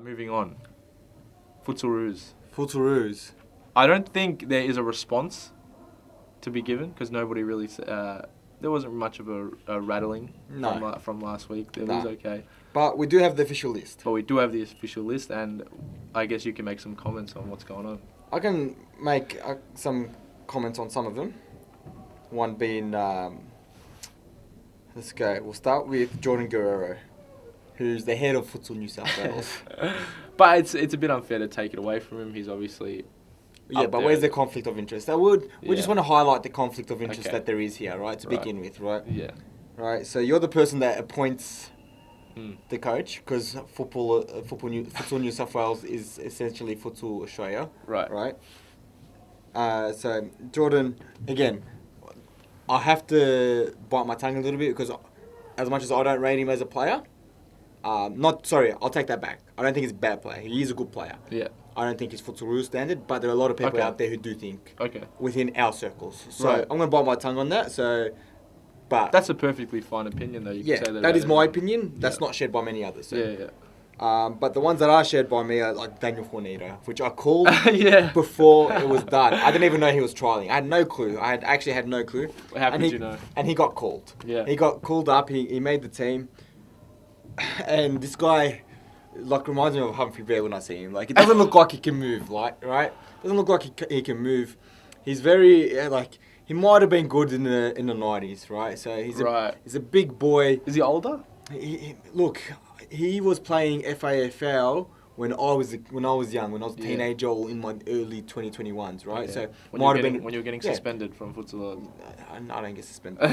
Moving on. Futsalroos. Futsalroos. I don't think there is a response to be given because nobody really... there wasn't much of a rattling from last week. It was okay. But we do have the official list. But we do have the official list, and I guess you can make some comments on what's going on. I can make some comments on some of them. One being... let's go. We'll start with Jordan Guerrero, who's the head of Futsal New South Wales. But it's a bit unfair to take it away from him. He's obviously... Yeah, but where's the conflict of interest? We just want to highlight the conflict of interest that there is here, right? To begin with, right? Yeah. Right. So you're the person that appoints the coach because Futsal New South Wales is essentially Futsal Australia. Right. Right. So Jordan, again, I have to bite my tongue a little bit because as much as I don't rate him as a player, I'll take that back. I don't think he's a bad player. He is a good player. Yeah. I don't think he's Futsalroos standard, but there are a lot of people out there who do think within our circles. So I'm going to bite my tongue on that. But that's a perfectly fine opinion, though. You can say that is my opinion. That's not shared by many others. So. Yeah. But the ones that are shared by me are like Daniel Fornito, which I called before it was done. I didn't even know he was trialling. I had no clue. I actually had no clue. How could you know? And he got called. Yeah. He got called up. He made the team. And this guy... reminds me of Humphrey Bear when I see him. Like, it doesn't look like he can move, right? Doesn't look like he can move. He's very, he might have been good in the 90s, right? So he's a big boy. Is he older? He was playing FAFL when I was young, when I was a teenager or in my early 2021s, right? Okay. So when you were getting suspended from futsal. I don't get suspended.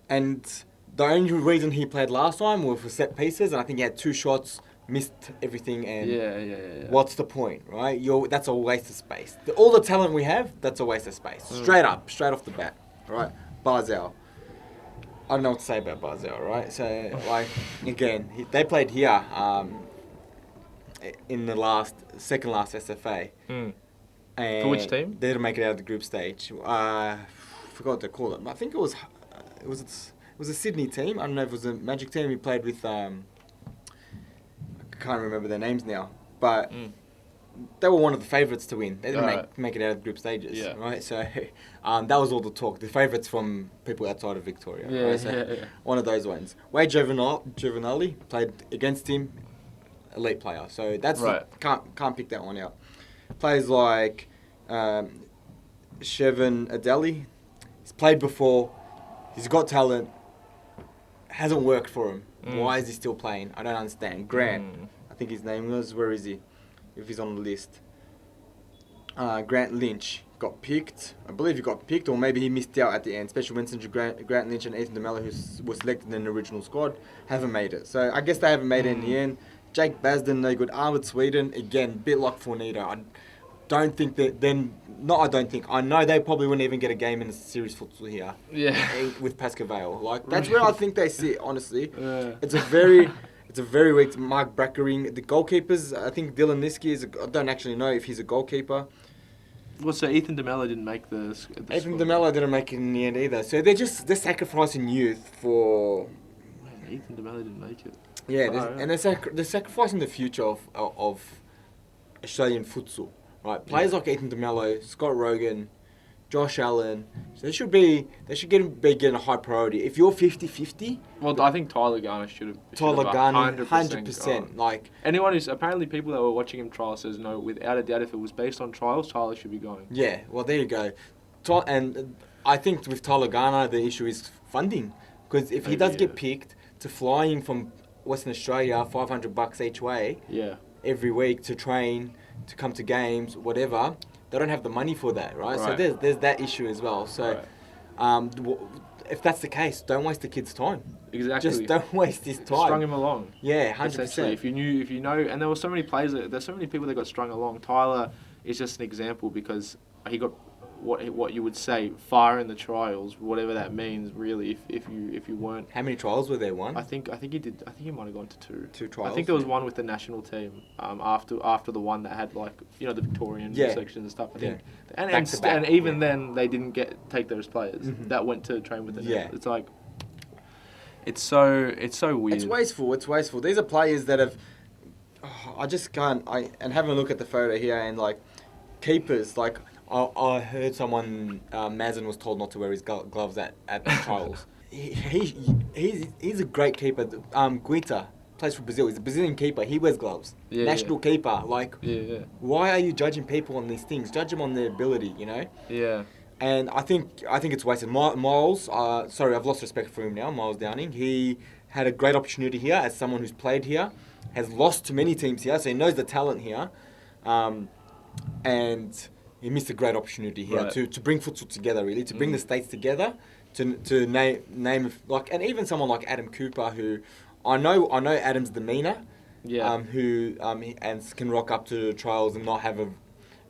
And... the only reason he played last time was for set pieces, and I think he had 2 shots, missed everything, and what's the point, right? That's a waste of space. All the talent we have, that's a waste of space. Straight off the bat, right? Barzell. I don't know what to say about Barzell, right? So, again, they played here in the second last SFA. Mm. And for which team? They didn't make it out of the group stage. I forgot what to call it. I think it was a Sydney team. I don't know if it was a Magic team. He played with, I can't remember their names now, but they were one of the favourites to win. They didn't make it out of the group stages, right? So that was all the talk. The favourites from people outside of Victoria. One of those ones. Wade Giovanelli played against him, elite player. So that's can't pick that one out. Players like Chevin Adeli. He's played before. He's got talent. Hasn't worked for him. Why is he still playing? I don't understand. Grant, I think his name was. Where is he? If he's on the list. Grant Lynch got picked. I believe he got picked, or maybe he missed out at the end. Special mention to Grant Lynch and Ethan DeMello, who was selected in the original squad, haven't made it. So I guess they haven't made it in the end. Jake Basden, no good. Arvid Sweden, again, bit like Fornito. I know they probably wouldn't even get a game in the series futsal here. Yeah. With Pascavale. That's where I think they sit, honestly. It's a very weak Mark Brackering. The goalkeepers, I think Dylan Niski I don't actually know if he's a goalkeeper. Well, so Ethan DeMello didn't make the Ethan DeMello didn't make it in the end either. So they're sacrificing youth for... Man, Ethan DeMello didn't make it. Yeah, and they're sacrificing the future of Australian futsal. Right, players like Ethan DeMello, Scott Rogan, Josh Allen, so they should be getting a high priority. If you're 50-50... Well, I think Tyler Garner should have... Tyler Garner, 100%. Anyone who's... Apparently people that were watching him trial says, no, without a doubt, if it was based on trials, Tyler should be going. Yeah, well, there you go. And I think with Tyler Garner, the issue is funding. Because if he does get picked to flying from Western Australia, $500 each way... every week to train, to come to games, whatever, they don't have the money for that, right? So there's that issue as well. So if that's the case, don't waste the kid's time. Exactly. Just don't waste his time. Strung him along. Yeah, 100%. If you know, and there were so many players, there's so many people that got strung along. Tyler is just an example because he got what you would say fire in the trials, whatever that means, really. If you weren't. How many trials were there? One. I think he did. I think he might have gone to two. 2 trials. I think there was one with the national team. After the one that had the Victorian sections and stuff. I think. And even then they didn't take those players that went to train with the. It's like. it's so weird. It's wasteful. It's wasteful. These are players that have. I just can't. And having a look at the photo here and like keepers. Like I heard someone Mazin was told not to wear his gloves at the trials. He's a great keeper. Guita plays for Brazil. He's a Brazilian keeper. He wears gloves. Yeah, National keeper. Like, why are you judging people on these things? Judge them on their ability. You know. Yeah. And I think it's wasted. Miles, sorry, I've lost respect for him now. Miles Downing. He had a great opportunity here as someone who's played here, has lost to many teams here, so he knows the talent here, and he missed a great opportunity here to bring futsal together, really, to bring the states together, to name like, and even someone like Adam Cooper, who I know Adam's demeanour, who and can rock up to trials and not have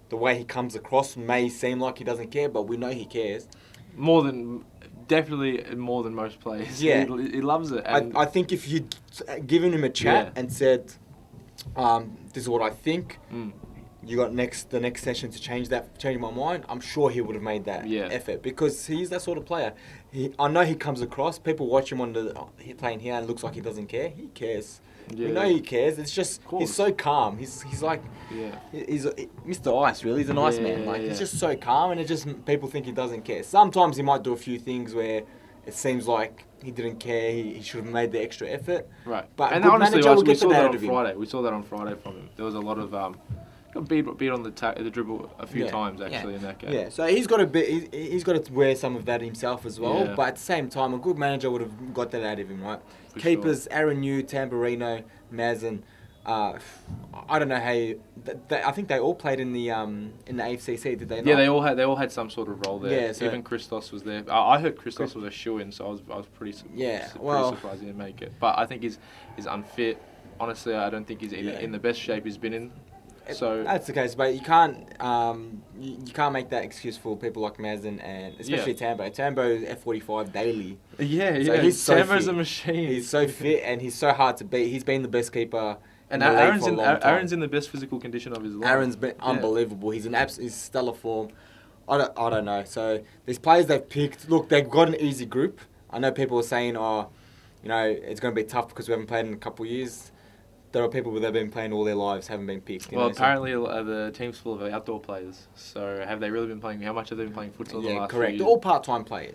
the way he comes across may seem like he doesn't care, but we know he cares. Definitely more than most players. Yeah. He loves it. And I think if you'd given him a chat and said, this is what I think, you got the next session to change my mind, I'm sure he would have made that effort because he's that sort of player. I know he comes across, people watch him playing here and it looks like he doesn't care. He cares. Yeah. We know he cares. It's just he's so calm. He's like he's Mr. Ice. Really, he's an ice man. Like he's just so calm, and it just people think he doesn't care. Sometimes he might do a few things where it seems like he didn't care. He should have made the extra effort. Right. But and honestly, we saw that on Friday. We saw that on Friday from him. There was a lot of got beat on the dribble a few times actually in that game. Yeah, so he's got to wear some of that himself as well. Yeah. But at the same time, a good manager would have got that out of him, right? For keepers, sure. Aaron Yu, Tamburino, Mazin. I don't know how. I think they all played in the AFCC, did they not? Yeah, they all had some sort of role there. Yeah, so even Christos was there. I heard Christos was a shoo-in, so I was pretty surprised he didn't make it. But I think he's unfit. Honestly, I don't think he's in the best shape he's been in. So that's the case, but you can't make that excuse for people like Mazin and especially Tambo. Tambo's F45 daily. Yeah, so he's so Tambo's fit. A machine. He's so fit and he's so hard to beat. He's been the best keeper. And Aaron's in the best physical condition of his life. Aaron's been unbelievable. He's he's stellar form. I don't know. So these players they've picked, look, they've got an easy group. I know people are saying, it's going to be tough because we haven't played in a couple of years. There are people that have been playing all their lives, haven't been picked. Apparently the team's full of outdoor players. So have they really been playing? How much have they been playing futsal the last correct. few years? All part-time players,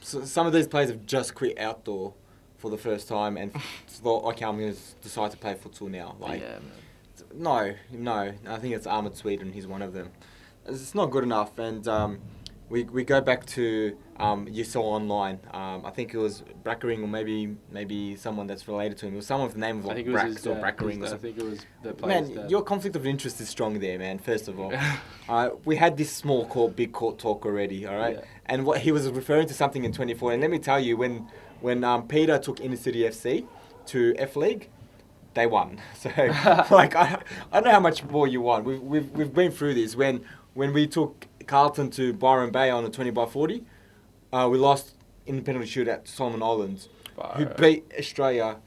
So some of these players have just quit outdoor for the first time and thought, okay, I'm going to decide to play futsal now. No. I think it's Ahmed Sweden. He's one of them. It's not good enough. And we go back to you saw online. I think it was Brackering or maybe someone that's related to him. It was someone with the name of like Bracks or Brackering or something. I think it was the player's Man, dad. your conflict of interest is strong there, man. First of all, we had this small court, big court talk already. All right, and what he was referring to something in 24. And let me tell you, when Peter took Inner City FC to F League, they won. So I don't know how much more you want. We've been through this. When we took Carlton to Byron Bay on a 20x40, we lost in the penalty shootout to Solomon Islands, who beat Australia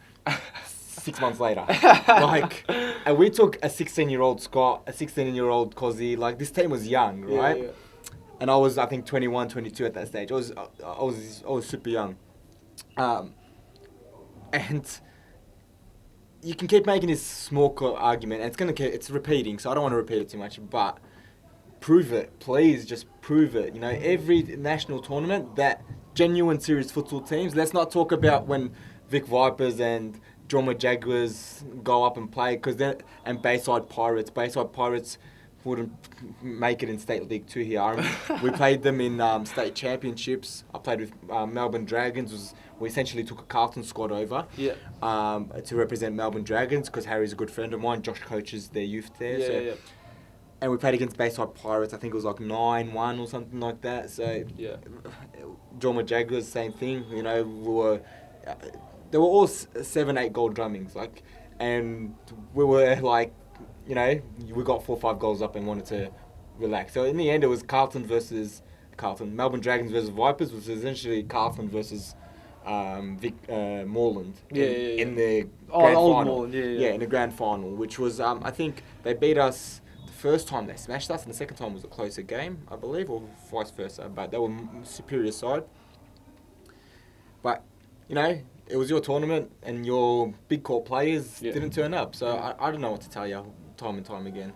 6 months later. And we took a 16-year-old Scott, a 16-year-old Cozzy. Like, this team was young, right? Yeah. And I was, I think, 21, 22 at that stage. I was super young. And you can keep making this small argument, and it's repeating, so I don't want to repeat it too much, but prove it. Please just prove it. Every national tournament, that genuine serious futsal teams, let's not talk about when Vic Vipers and Droma Jaguars go up and play, and Bayside Pirates wouldn't make it in State League 2 here. We played them in state championships. I played with Melbourne Dragons. We essentially took a Carlton squad over to represent Melbourne Dragons because Harry's a good friend of mine. Josh coaches their youth there. And we played against Bayside Pirates. I think it was like 9-1 or something like that. So Droma Jaguars, same thing. They were all 7-8 goal drummings. And we were like, we got 4 or 5 goals up and wanted to relax. So in the end, it was Carlton versus Carlton. Melbourne Dragons versus Vipers was essentially Carlton versus Moreland in the grand final. Moreland, in the grand final, which was I think they beat us the first time they smashed us, and the second time was a closer game, I believe, or vice versa. But they were superior side. But you know, it was your tournament and your big core players Yeah. didn't turn up. So I don't know what to tell you time and time again.